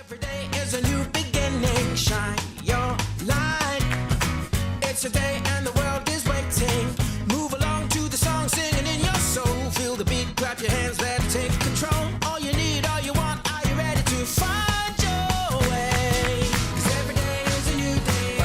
Every day is a new beginning. Shine your light. It's a day and the world is waiting. Move along to the song, singing in your soul. Feel the beat, clap your hands, let it take control. All you need, all you want, are you ready to find your way? 'Cause every day is a new day.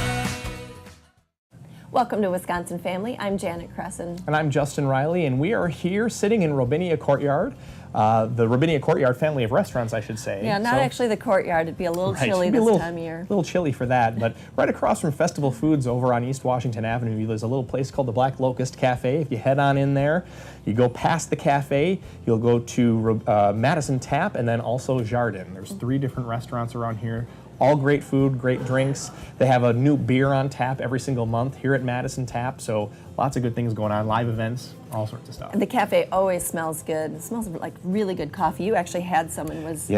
Welcome to Wisconsin Family. I'm Janet Cresson. And I'm Justin Riley, and we are here sitting in Robinia Courtyard, the Robinia Courtyard family of restaurants, I should say. Yeah, not actually the courtyard. It'd be a little chilly It'd be this time of year. A little chilly for that, but right across from Festival Foods over on East Washington Avenue, there's a little place called the Black Locust Cafe. If you head on in there, you go past the cafe, you'll go to Madison Tap, and then also Jardin. There's 3 different restaurants around here. All great food, great drinks. They have a new beer on tap every single month here at Madison Tap, so lots of good things going on, live events, all sorts of stuff. And the cafe always smells good. It smells like really good coffee. You actually had some and was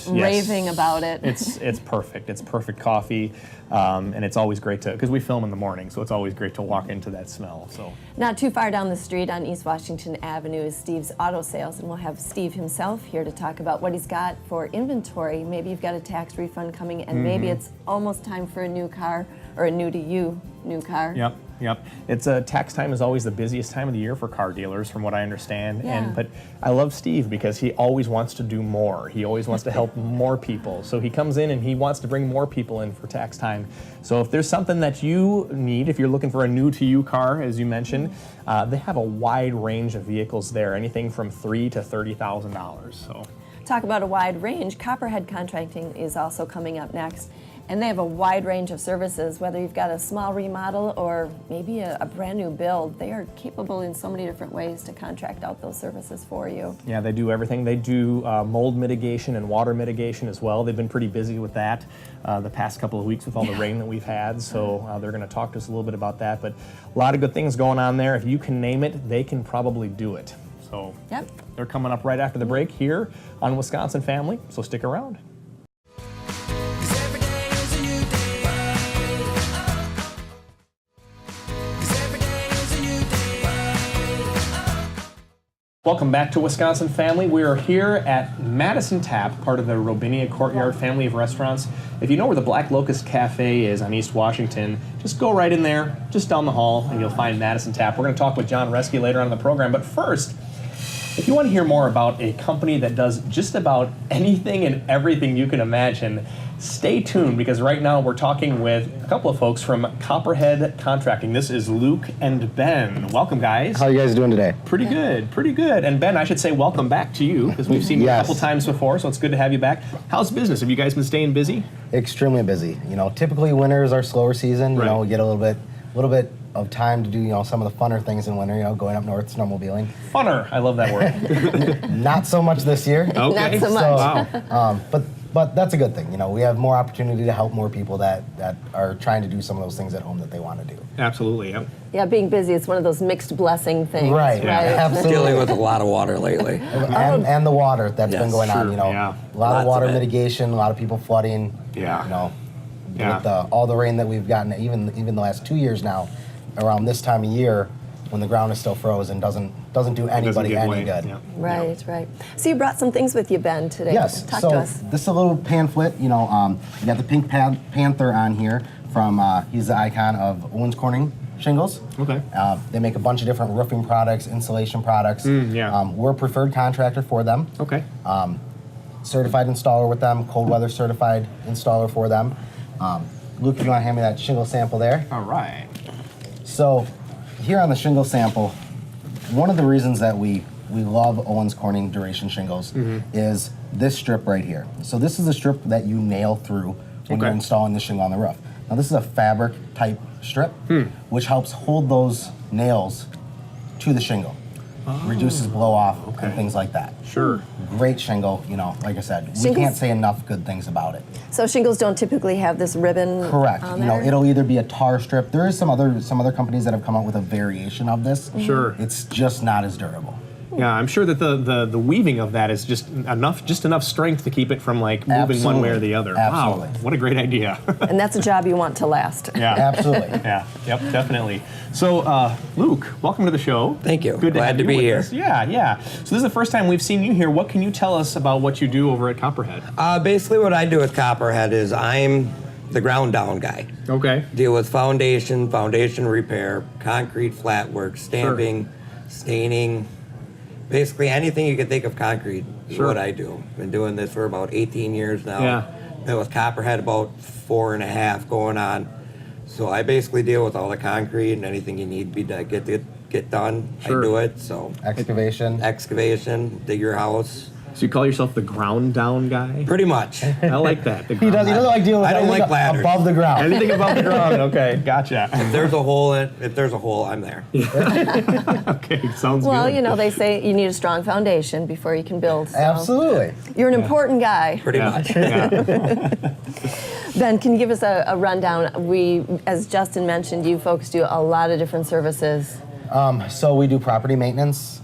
raving about it. It's perfect. It's perfect coffee, and it's always great to, because we film in the morning, so it's always great to walk into that smell. So not too far down the street on East Washington Avenue is Steve's Auto Sales, and we'll have Steve himself here to talk about what he's got for inventory. Maybe you've got a tax refund coming, and maybe it's almost time for a new car, or a new-to-you new car. Yep. It's tax time is always the busiest time of the year for car dealers, from what I understand. Yeah. But I love Steve because he always wants to do more. He always wants to help more people. So he comes in and he wants to bring more people in for tax time. So if there's something that you need, if you're looking for a new-to-you car, as you mentioned, they have a wide range of vehicles there, anything from $3,000 to $30,000. So Talk about a wide range. Copperhead Contracting is also coming up next. And they have a wide range of services, whether you've got a small remodel or maybe a brand new build. They are capable in so many different ways to contract out those services for you. yeah, they do everything. They do mold mitigation and water mitigation as well. They've been pretty busy with that the past couple of weeks with all the rain that we've had. So they're going to talk to us a little bit about that. But a lot of good things going on there. If you can name it, they can probably do it. So Yep. they're coming up right after the break here on Wisconsin Family. So stick around. Welcome back to Wisconsin Family. We are here at Madison Tap, part of the Robinia Courtyard family of restaurants. If you know where the Black Locust Cafe is on East Washington, just go right in there, just down the hall, and you'll find Madison Tap. We're going to talk with John Reske later on in the program, but first, if you want to hear more about a company that does just about anything and everything you can imagine, stay tuned, because right now we're talking with a couple of folks from Copperhead Contracting. This is Luke and Ben. Welcome, guys. How are you guys doing today? Pretty good. And Ben, I should say welcome back to you, because we've seen you a couple times before, so it's good to have you back. How's business? Have you guys been staying busy? Extremely busy. You know, typically winter is our slower season. You know, we get a little bit of time to do, you know, some of the funner things in winter, you know, going up north, snowmobiling. Funner, I love that word. Not so much this year. Okay. Not so much. Wow. But that's a good thing. You know, we have more opportunity to help more people that are trying to do some of those things at home that they want to do. Absolutely, yep. Yeah, being busy is one of those mixed blessing things. Right, absolutely. Dealing with a lot of water lately. And the water that's been going on, you know. Yeah. A lot of Lots water of it. mitigation, a lot of people flooding. Yeah. You know, Yeah. with all the rain that we've gotten, even the last 2 years now, around this time of year, when the ground is still frozen, doesn't do anybody give any way. good. Yeah. Right. So you brought some things with you, Ben, today. Yes. Talk so to us. this is a little pamphlet. You know, you got the Pink Panther on here from. He's the icon of Owens Corning shingles. Okay. They make a bunch of different roofing products, insulation products. Yeah. We're a preferred contractor for them. Okay. Certified installer with them. Cold weather certified installer for them. Luke, if you want to hand me that shingle sample there. All right. So, here on the shingle sample, one of the reasons that we love Owens Corning duration shingles is this strip right here. So this is a strip that you nail through when you're installing the shingle on the roof. Now this is a fabric type strip, which helps hold those nails to the shingle. Reduces blow off and things like that. Sure. Great shingle, you know, like I said, we Shingles- can't say enough good things about it. So shingles don't typically have this ribbon Correct. on You know, there? it'll either be a tar strip. There is some other companies that have come out with a variation of this. Sure. It's just not as durable. Yeah, I'm sure that the weaving of that is just enough strength to keep it from like moving one way or the other. Absolutely. Wow, what a great idea. And that's a job you want to last. Yeah. Absolutely. Yeah, yep, definitely. So, Luke, welcome to the show. Thank you. Good Glad have to you be with here. us. Yeah. So this is the first time we've seen you here. What can you tell us about what you do over at Copperhead? Basically, what I do with Copperhead is I'm the ground down guy. Okay. Deal with foundation repair, concrete flat work, stamping, staining, basically anything you can think of concrete is Sure. what I do. Been doing this for about 18 years now. Yeah. Been with Copperhead about 4.5 going on. So I basically deal with all the concrete and anything you need to get done. Sure. I do it. So Excavation. dig your house. So you call yourself the ground down guy? Pretty much. I like that. The He doesn't like dealing with I don't anything like ladders. above the ground. Anything above the ground? Okay, gotcha. If there's a hole, I'm there. Okay, sounds Well, good. you know, they say you need a strong foundation before you can build. So Absolutely. You're an important guy. Pretty Yeah, much. yeah. Ben, can you give us a rundown? As Justin mentioned, you folks do a lot of different services. So we do property maintenance,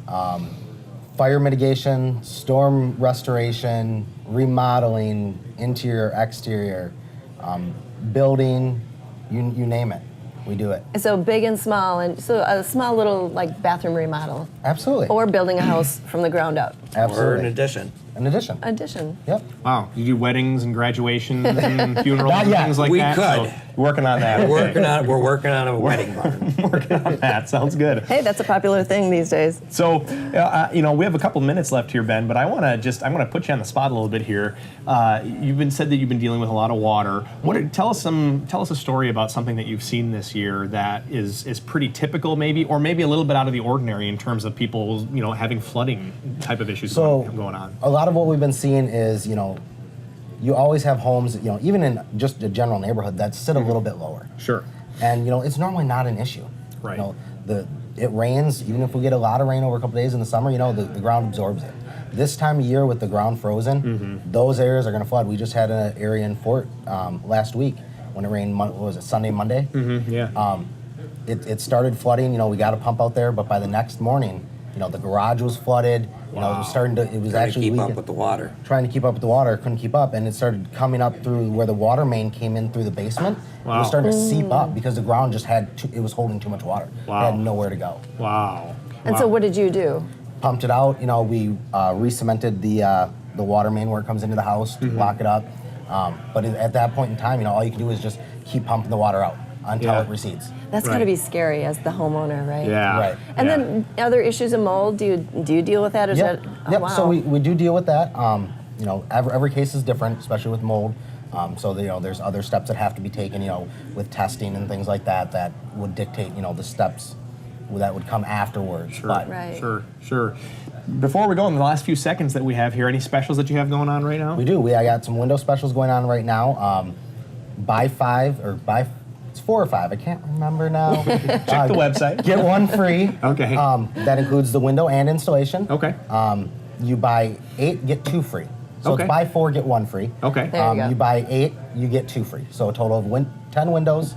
fire mitigation, storm restoration, remodeling, interior, exterior, building, you name it. We do it. So big and small, and so a small little like bathroom remodel, Absolutely. or building a house from the ground up. Or Absolutely. an addition. An addition. Addition. Yep. Wow, you do weddings and graduations and funerals Not and yet. things like We that? could. So working on that. We're working on a wedding barn. Working on that. Sounds good. Hey, that's a popular thing these days. So, we have a couple minutes left here, Ben, but I want to put you on the spot a little bit here. Said that you've been dealing with a lot of water. Tell us a story about something that you've seen this year that is pretty typical, maybe, or maybe a little bit out of the ordinary in terms of people, having flooding type of issues going on. A lot of what we've been seeing is, you always have homes, even in just a general neighborhood that sit a little bit lower. Sure. And, it's normally not an issue. Right. It rains, even if we get a lot of rain over a couple days in the summer, the ground absorbs it. This time of year with the ground frozen, those areas are going to flood. We just had an area in Fort last week when it rained, what was it, Sunday, Monday? Yeah. It started flooding, we got a pump out there, but by the next morning, the garage was flooded. It was Trying to actually keep up leaking. with the water. Trying to keep up with the water, couldn't keep up, and it started coming up through where the water main came in through the basement. It Wow. was starting to seep up because the ground just it was holding too much water. Wow. It had nowhere to go. Wow. And so, what did you do? Pumped it out. We re-cemented the water main where it comes into the house to block it up. But at that point in time, all you can do is just keep pumping the water out until Yeah. it recedes. That's Right. got to be scary as the homeowner, right? Yeah. Right. And Yeah. then other issues of mold. Do you deal with that? Is Yep. that oh, Yep. wow. So we do deal with that. Every case is different, especially with mold. So there's other steps that have to be taken. With testing and things like that would dictate the steps that would come afterwards. Sure. But Right. Sure. Before we go, in the last few seconds that we have here, any specials that you have going on right now? we do. I got some window specials going on right now. Buy 5 or buy. It's 4 or 5. I can't remember now. Check the website. Get one free. Okay. That includes the window and installation. Okay. You buy 8, get 2 free. So Okay. it's buy 4, get 1 free. Okay. There you go. You buy 8, you get 2 free. So a total of 10 windows,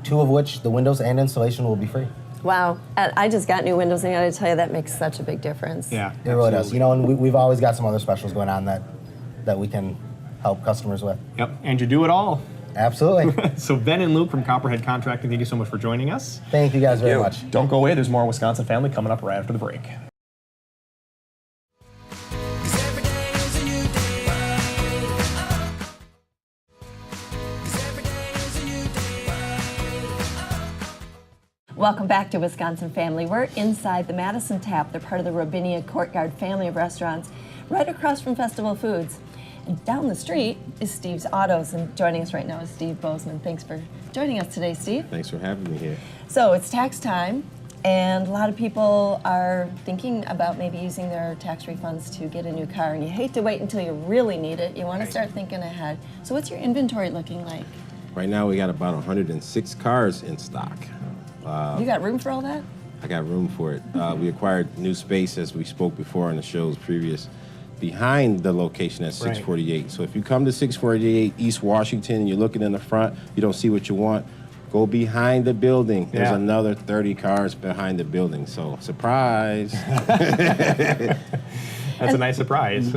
2 of which the windows and installation will be free. Wow. And I just got new windows, and I got to tell you, that makes such a big difference. Yeah. It really does. absolutely. And we've always got some other specials going on that we can help customers with. Yep. And you do it all. Absolutely. So Ben and Luke from Copperhead Contracting, thank you so much for joining us. Thank you guys very you. much. Don't go away. There's more Wisconsin Family coming up right after the break. 'Cause every day is a new day. 'Cause every day is a new day. Welcome back to Wisconsin Family. We're inside the Madison Tap. They're part of the Robinia Courtyard family of restaurants, right across from Festival Foods. And down the street is Steve's Autos, and joining us right now is Steve Bozeman. Thanks for joining us today, Steve. Thanks for having me here. So it's tax time, and a lot of people are thinking about maybe using their tax refunds to get a new car, and you hate to wait until you really need it. You want to start thinking ahead. So what's your inventory looking like? Right now, we got about 106 cars in stock. You got room for all that? I got room for it. We acquired new space, as we spoke before on the shows previous, behind the location at 648. So if you come to 648 East Washington and you're looking in the front, you don't see what you want, Go behind the building. There's Yeah. another 30 cars behind the building. So, surprise. That's a nice surprise.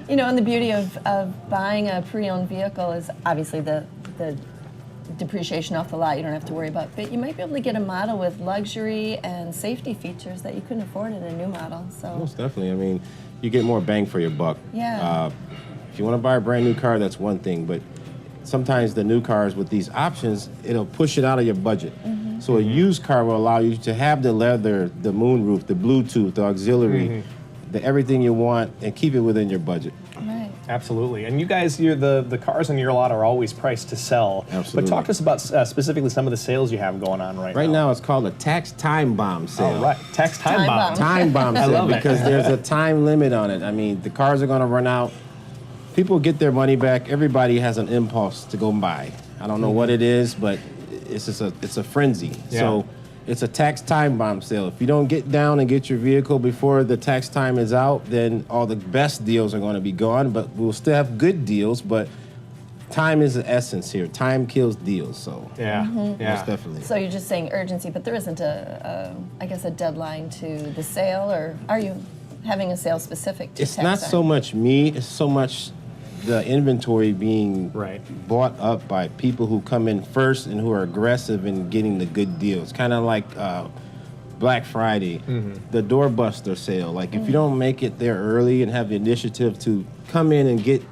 You know, and the beauty of buying a pre-owned vehicle is obviously the depreciation off the lot you don't have to worry about, but you might be able to get a model with luxury and safety features that you couldn't afford in a new model. So Most definitely. I mean, you get more bang for your buck. Yeah. If you want to buy a brand new car, that's one thing, but sometimes the new cars with these options, it'll push it out of your budget. So a used car will allow you to have the leather, the moonroof, the Bluetooth, the auxiliary, the everything you want, and keep it within your budget. right. Absolutely. And you guys, the cars on your lot are always priced to sell. Absolutely. But talk to us about specifically some of the sales you have going on right now. Right now, it's called a tax time bomb sale. All right. Tax time Time bomb. bomb. Time bomb I sale love it. because there's a time limit on it. I mean, the cars are going to run out. People get their money back. Everybody has an impulse to go buy. I don't know what it is, but it's just it's a frenzy. Yeah. So it's a tax time bomb sale. If you don't get down and get your vehicle before the tax time is out, then all the best deals are going to be gone. But we'll still have good deals. But time is the essence here. Time kills deals. So Yeah. Yeah. most definitely. So you're just saying urgency, but there isn't I guess, a deadline to the sale, or are you having a sale specific to It's tax not time? so much me. It's so much the inventory being Right. bought up by people who come in first and who are aggressive in getting the good deals. Kind of like Black Friday, the doorbuster sale. Like if you don't make it there early and have the initiative to come in and get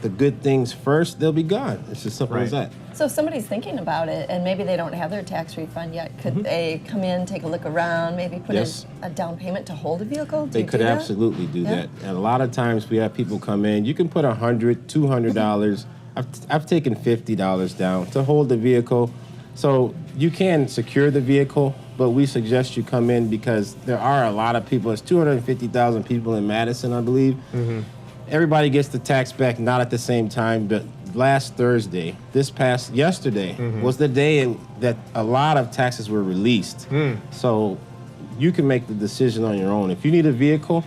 the good things first, they'll be gone. It's as simple as Right. that. So if somebody's thinking about it and maybe they don't have their tax refund yet, could they come in, take a look around, maybe put Yes. a down payment to hold a vehicle? Do They you could do that? absolutely do Yeah. that. And a lot of times we have people come in, you can put $100, $200. I've taken $50 down to hold the vehicle. So you can secure the vehicle, but we suggest you come in because there are a lot of people. There's 250,000 people in Madison, I believe. Everybody gets the tax back, not at the same time, but last Thursday, yesterday, was the day that a lot of taxes were released. So you can make the decision on your own. If you need a vehicle,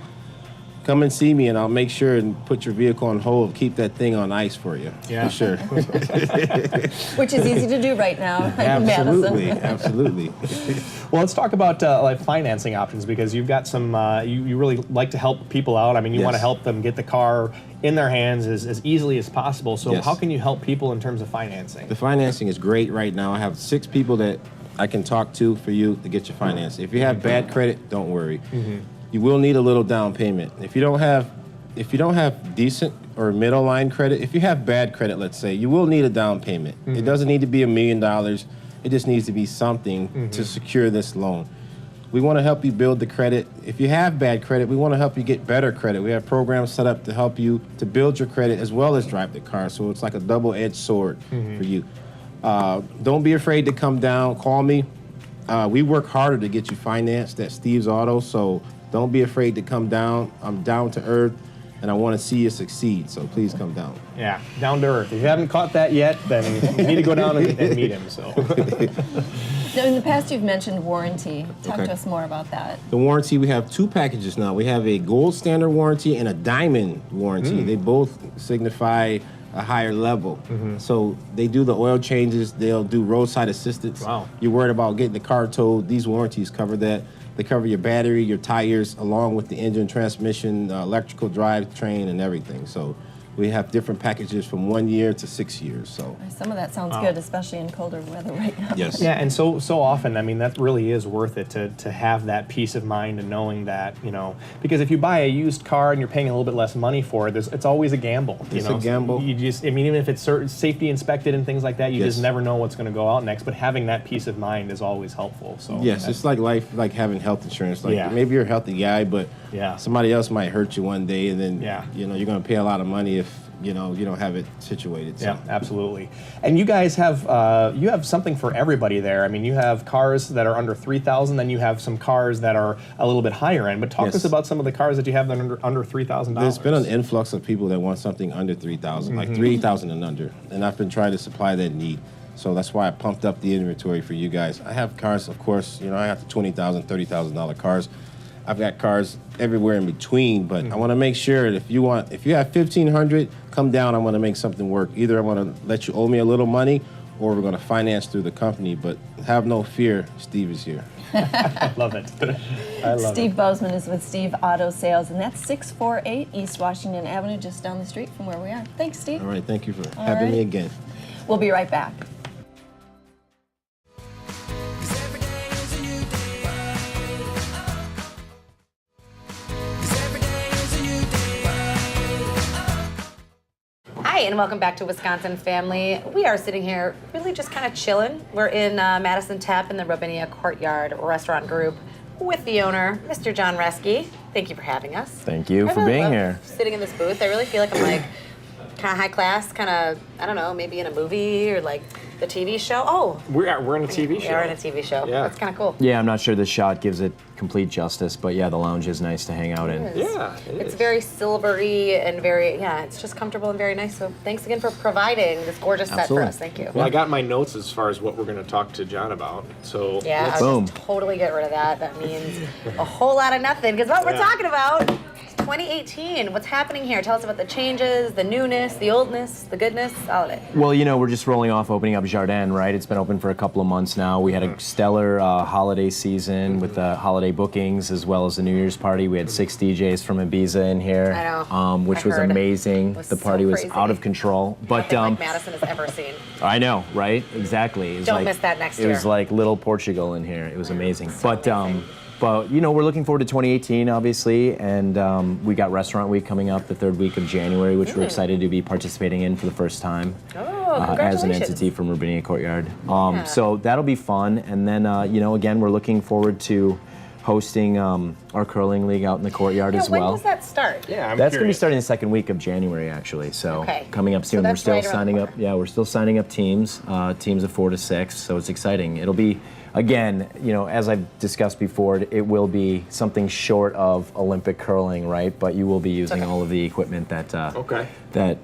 come and see me and I'll make sure and put your vehicle on hold, keep that thing on ice for you. Yeah. For sure. Which is easy to do right now in Absolutely, Madison. absolutely. Well, let's talk about like financing options because you've got some. You really like to help people out. I mean, you want to Yes. help them get the car in their hands as easily as possible. So, Yes. how can you help people in terms of financing? The financing is great right now. I have 6 people that I can talk to for you to get your finance. If you have bad credit, don't worry. You will need a little down payment. If you don't have decent or middle line credit, if you have bad credit, let's say, you will need a down payment. It doesn't need to be $1 million. It just needs to be something to secure this loan. We want to help you build the credit. If you have bad credit, we want to help you get better credit. We have programs set up to help you to build your credit as well as drive the car. So it's like a double-edged sword for you. Don't be afraid to come down. Call me. We work harder to get you financed at Steve's Auto, so don't be afraid to come down. I'm down to earth, and I want to see you succeed, so please come down. Yeah, down to earth. If you haven't caught that yet, then you need to go down and meet him. So, Now, in the past, you've mentioned warranty. Talk Okay. to us more about that. The warranty, we have 2 packages now. We have a gold standard warranty and a diamond warranty. They both signify a higher level. So they do the oil changes, they'll do roadside assistance. Wow. You're worried about getting the car towed, these warranties cover that. They cover your battery, your tires, along with the engine, transmission, electrical drivetrain, and everything. So we have different packages from 1 year to 6 years. So Some of that sounds good, especially in colder weather right now. yes. yeah, and so often, I mean, that really is worth it to have that peace of mind and knowing that, because if you buy a used car and you're paying a little bit less money for it, it's always a gamble. It's a gamble. You just, I mean, even if it's safety inspected and things like that, you Yes. just never know what's going to go out next. But having that peace of mind is always helpful. So Yes, it's like life, like having health insurance. Like Yeah. maybe you're a healthy guy, but Yeah. somebody else might hurt you one day, and then Yeah. you're going to pay a lot of money if you don't have it situated. So. Yeah, absolutely. And you guys have something for everybody there. I mean, you have cars that are under $3,000, then you have some cars that are a little bit higher end. But talk to Yes. us about some of the cars that you have that are under $3,000. There's been an influx of people that want something under 3,000, like 3,000 and under, and I've been trying to supply that need. So that's why I pumped up the inventory for you guys. I have cars, of course, I have the $20,000, $30,000 cars. I've got cars everywhere in between, but I want to make sure that if you have 1,500, come down. I want to make something work. Either I want to let you owe me a little money, or we're going to finance through the company. But have no fear, Steve is here. I love it. I love Steve it. Bozeman is with Steve Auto Sales, and that's 648 East Washington Avenue, just down the street from where we are. Thanks, Steve. All right, thank you for having me right. again. We'll be right back. 'Cause every day is a new day. 'Cause every day is a new day. Hi, and welcome back to Wisconsin Family. We are sitting here really just kind of chilling. We're in Madison Tap in the Robinia Courtyard Restaurant Group with the owner, Mr. John Reske. Thank you for having us. Thank you I for really being love here. Sitting in this booth, I really feel like I'm like kind of high class, kind of, I don't know, maybe in a movie or like the TV show. Oh, We're in a TV show. we are in a TV show. Yeah. That's kind of cool. Yeah, I'm not sure the shot gives it complete justice, but yeah, the lounge is nice to hang out in. Yeah, It's very silvery and very, yeah, it's just comfortable and very nice. So thanks again for providing this gorgeous set for Absolutely. us. Thank you. Well, I got my notes as far as what we're going to talk to John about. So Yeah, let's- I'll Boom. just totally get rid of that. That means a whole lot of nothing. Because what we're Yeah. talking about is 2018. What's happening here? Tell us about the changes, the newness, the oldness, the goodness, all of it. Well, you know, we're just rolling off opening up Jardin, right? It's been open for a couple of months now. We had a stellar holiday season with the holiday bookings as well as the New Year's party. We had 6 DJs from Ibiza in here, I know. which I was heard. amazing. It was The so party was crazy. out of control. But Nothing like Madison has ever seen. I know, right? Exactly. It was Don't like, miss that next It was year. like little Portugal in here. It was amazing. amazing. But you know, we're looking forward to 2018, obviously, and we got Restaurant Week coming up the 3rd week of January, which we're excited to be participating in for the first time Oh, as an congratulations. entity from Rubinia Courtyard. Yeah. So that'll be fun, and then you know, again, we're looking forward to hosting our curling league out in the courtyard Yeah, as when well. does that start? Yeah, I'm That's going to be curious. starting the 2nd week of January, actually. So Okay. coming up So soon. We're that's still right around the signing up. corner. Yeah, we're still signing up teams, teams of 4 to 6. So it's exciting. It'll be, again, you know, as I've discussed before, it will be something short of Olympic curling, right? But you will be using Okay. all of the equipment that Okay. that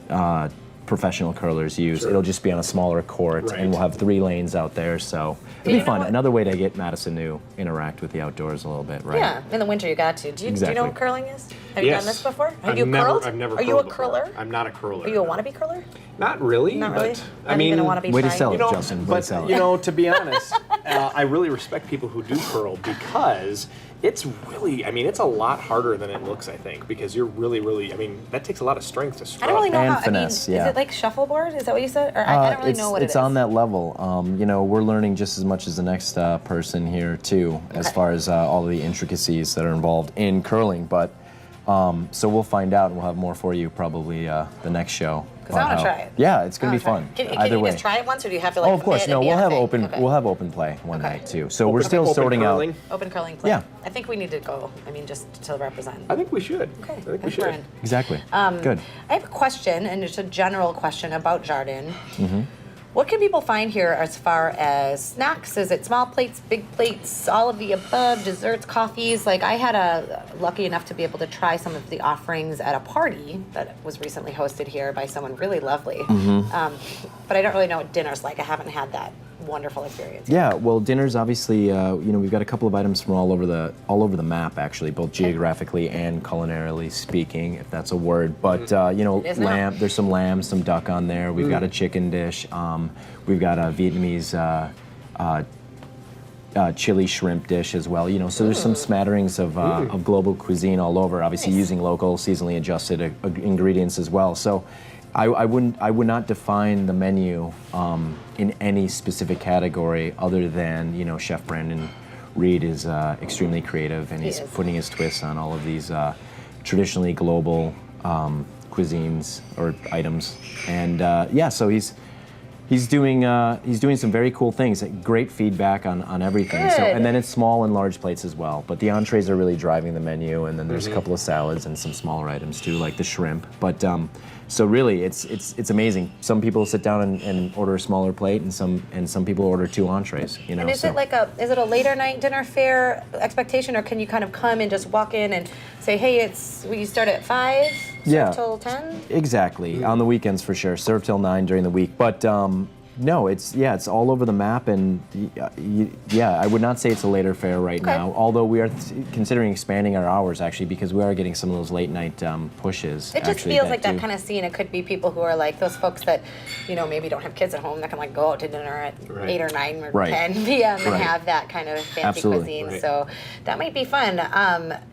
professional curlers use. Sure. It'll just be on a smaller court, Right. and we'll have 3 lanes out there. So Do it'll you be fun. know what- Another way to get Madison to interact with the outdoors a little bit, right? Yeah, in the winter you got to. Do you know Exactly. what curling is? Have you Yes. done this before? Have I've you never, curled? I've never Are you a curled before. curler? I'm not a curler. Are you a wannabe curler? Not really. Not really. But, Not I mean, even a wannabe way to trying? sell it, you know, Justin. Way to sell but it. you know, to be honest, I really respect people who do curl because it's really, I mean, it's a lot harder than it looks. I think because you're really, I mean, that takes a lot of strength to I scrub. don't really know And how. finesse, I mean, yeah. is it like shuffleboard? Is that what you said? Or I don't really know what it's it is. on that level. You know, we're learning just as much as the next person here too, as Okay. far as all of the intricacies that are involved in curling. But so we'll find out, and we'll have more for you probably the next show. 'Cause I on wanna how- try it. Yeah, it's gonna Oh, be fun. Can Either you way. just try it once, or do you have to like? Oh, of course. commit No, and be we'll on a have thing? open. Okay. We'll have open play one Okay. night too. So we're still Open sorting curling. out. Open curling play. Yeah. I think we need to go. I mean, just to represent. I think we should. Okay. I think we that's should. fine. Exactly. Good. I have a question, and it's a general question about Jardin. Mm-hmm. What can people find here as far as snacks? Is it small plates, big plates, all of the above, desserts, coffees? Like I had lucky enough to be able to try some of the offerings at a party that was recently hosted here by someone really lovely. Mm-hmm. But I don't really know what dinner's like. I haven't had that wonderful experience. Yeah, well, dinner's obviously, you know, we've got a couple of items from all over the map, actually, both geographically and culinarily speaking, if that's a word. But you know, It is now. lamb. There's some lamb, some duck on there. We've got a chicken dish. We've got a Vietnamese chili shrimp dish as well. You know, so there's some smatterings of global cuisine all over. Obviously, Nice. using local, seasonally adjusted ingredients as well. So. I would not define the menu in any specific category other than, you know, Chef Brandon Reed is extremely creative, and He he's is. putting his twist on all of these traditionally global cuisines or items. And yeah, so he's doing some very cool things. Great feedback on everything. So, Good. and then it's small and large plates as well. But the entrees are really driving the menu, and then there's a couple of salads and some smaller items too, like the shrimp. But so really, it's amazing. Some people sit down and order a smaller plate, and some people order 2 entrees. You know, And is so. it like is it a later night dinner fare expectation, or can you kind of come and just walk in and say, hey, we start at 5, Yeah. till 10? Exactly. On the weekends for sure. Serve till 9 during the week. But No, it's all over the map, and I would not say it's a later fare right now. Although we are considering expanding our hours actually, because we are getting some of those late night pushes. It just feels like that kind of scene. It could be people who are like those folks that, maybe don't have kids at home that can like go out to dinner at 8 or 9 or 10 p.m. and have that kind of fancy cuisine. So that might be fun.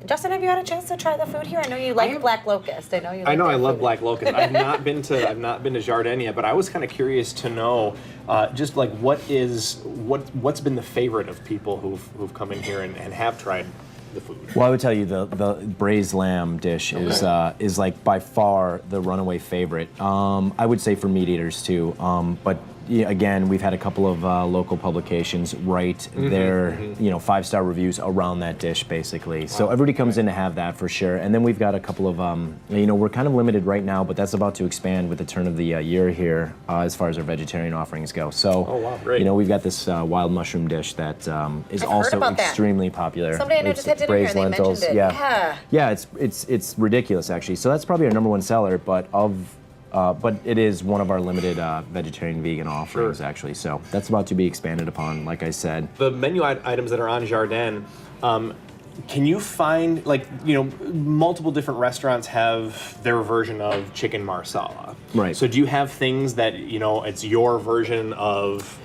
Justin, have you had a chance to try the food here? I know you like Black Locust. I know you. I love Black Locust. I've not been to Jardin yet, but I was kind of curious to know just like what's been the favorite of people who've come in here and have tried the food. Well, I would tell you the braised lamb dish is like by far the runaway favorite. I would say for meat eaters too, but. Yeah, again, we've had a couple of local publications write their 5-star reviews around that dish, basically. Wow. So everybody comes in to have that for sure. And then we've got a couple of, we're kind of limited right now, but that's about to expand with the turn of the year here as far as our vegetarian offerings go. So, we've got this wild mushroom dish that is also extremely popular. Somebody I know just had dinner here and they mentioned it. Yeah, it's ridiculous actually. So that's probably our #1 seller, but it is one of our limited vegetarian vegan offerings, actually. So that's about to be expanded upon, like I said. The menu items that are on Jardin, can you find, multiple different restaurants have their version of chicken marsala. Right. So do you have things that, it's your version of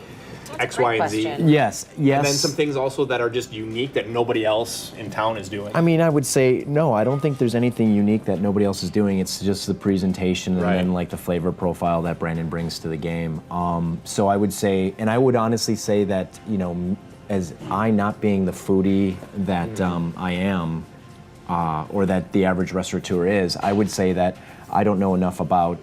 X, Y, and Z? Yes. And then some things also that are just unique that nobody else in town is doing? I mean, I would say, no, I don't think there's anything unique that nobody else is doing. It's just the presentation and then like the flavor profile that Brandon brings to the game. So I would say, and I would honestly say that, as I not being the foodie that I am, or that the average restaurateur is, I would say that I don't know enough about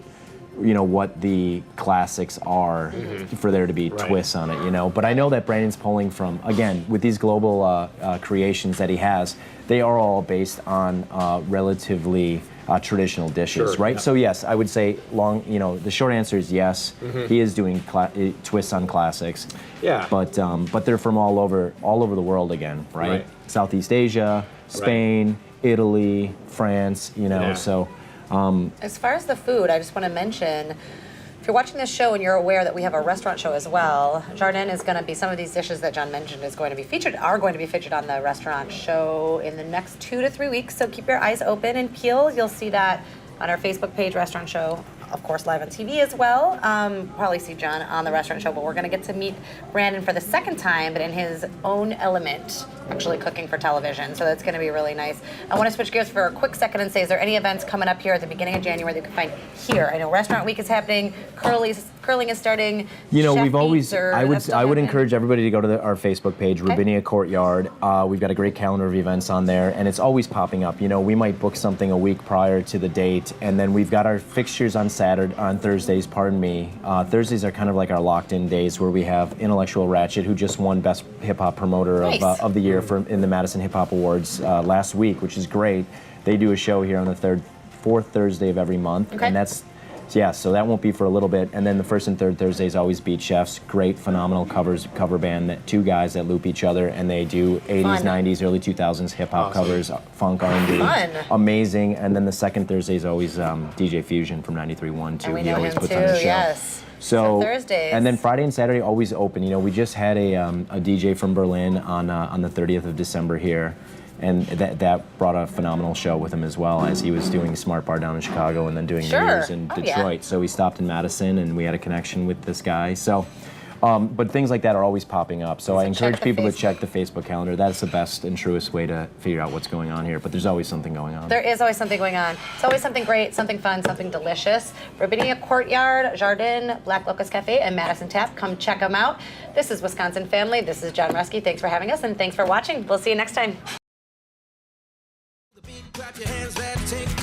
what the classics are for there to be twists on it, But I know that Brandon's pulling from, again, with these global creations that he has, they are all based on relatively traditional dishes, right? So yes, I would say the short answer is yes. He is doing twists on classics. Yeah. But they're from all over the world again, right? Southeast Asia, Spain, Italy, France, so. As far as the food, I just want to mention, if you're watching this show and you're aware that we have a restaurant show as well, Jardin is going to be, some of these dishes that John mentioned are going to be featured on the restaurant show in the next 2 to 3 weeks. So keep your eyes open and peeled. You'll see that on our Facebook page, Restaurant Show, of course, live on TV as well. Probably see John on the restaurant show, but we're going to get to meet Brandon for the second time, but in his own element, actually cooking for television. So that's going to be really nice. I want to switch gears for a quick second and say, is there any events coming up here at the beginning of January that you can find here? I know Restaurant Week is happening, curling is starting. We've always, I would encourage everybody to go to our Facebook page, Rubinia Courtyard. We've got a great calendar of events on there, and it's always popping up. We might book something a week prior to the date, and then we've got our fixtures on Thursdays, Thursdays are kind of like our locked-in days where we have Intellectual Ratchet, who just won Best Hip Hop Promoter of the Year in the Madison Hip Hop Awards last week, which is great. They do a show here on the fourth Thursday of every month, and that's so that won't be for a little bit. And then the first and third Thursdays always Beat Chefs, great, phenomenal cover band, two guys that loop each other, and they do 80s, 90s, early 2000s hip hop covers, funk, R&B, amazing. And then the second Thursday is always DJ Fusion from 93.1 too. He always puts on the show. Yes. So Thursdays. And then Friday and Saturday always open. We just had a DJ from Berlin on the 30th of December here. And that brought a phenomenal show with him as well, as he was doing Smart Bar down in Chicago and then doing New Year's in Detroit. So we stopped in Madison and we had a connection with this guy. So, but things like that are always popping up. So I encourage people to check the Facebook calendar. That's the best and truest way to figure out what's going on here. But there's always something going on. There is always something going on. It's always something great, something fun, something delicious. Rubinia Courtyard, Jardin, Black Locust Cafe, and Madison Tap. Come check them out. This is Wisconsin Family. This is John Reske. Thanks for having us, and thanks for watching. We'll see you next time. Clap your hands, let's take